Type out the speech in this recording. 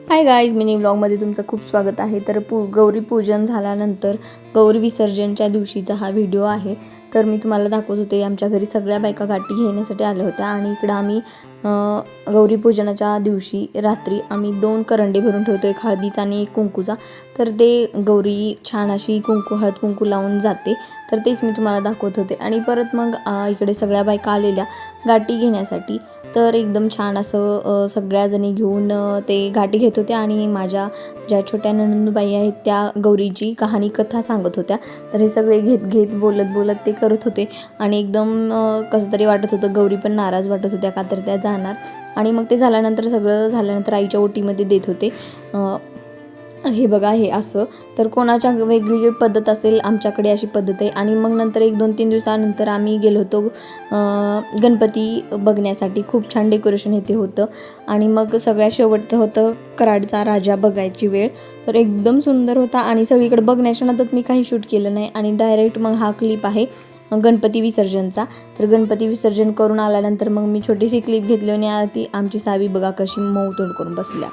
Hi guys, mini व्लॉगमध्ये तुमचं खूप स्वागत आहे। तर गौरी पूजन झाल्यानंतर गौरी विसर्जनच्या दिवशीचा हा व्हिडिओ आहे। तर मी तुम्हाला दाखवत होते आमच्या घरी सगळ्या बायका गाठी घेण्यासाठी आल्या होत्या आणि इकडे आम्ही गौरी पूजनाच्या दिवशी रात्री आम्ही 2 करंडे भरून ठेवतो, एक हळदीचा आणि एक कुंकूचा। तर ते गौरी छान अशी हळद कुंकू लावून जाते, तर तेच मी तुम्हाला दाखवत होते। आणि परत मग इकडे सगळ्या बायका आलेल्या गाठी घेण्यासाठी। तर एकदम छान असं सगळ्या जणी घेऊन ते गाठी घेत होत्या आणि माझ्या ज्या छोट्या नणंदबाई आहेत त्या गौरीची कहाणी कथा सांगत होत्या। तर हे सगळे घेत बोलत ते करत होते आणि एकदम कसं तरी वाटत होतं। गौरी पण नाराज वाटत होत्या का तर त्या जाणार। आणि मग ते झाल्यानंतर सगळं झाल्यानंतर आईच्या ओटीमध्ये देत होते। हे बघा, हे असं तर कोणाच्या वेगळी पद्धत असेल, आमच्याकडे अशी पद्धत आहे। आणि मग नंतर 1-2-3 दिवसानंतर आम्ही गेलो होतो गणपती बघण्यासाठी। खूप छान डेकोरेशन इथे होतं आणि मग सगळ्यात शेवटचं होतं कराडचा राजा बघायची वेळ। तर एकदम सुंदर होता आणि सगळीकडे बघण्याच्या नादात मी काही शूट केलं नाही आणि डायरेक्ट मग हा क्लिप आहे गणपती विसर्जनचा। तर गणपती विसर्जन करून आल्यानंतर मग मी छोटीशी क्लिप घेतली आणि ती आमची सावी बघा कशी मऊ तोंड करून बसल्या।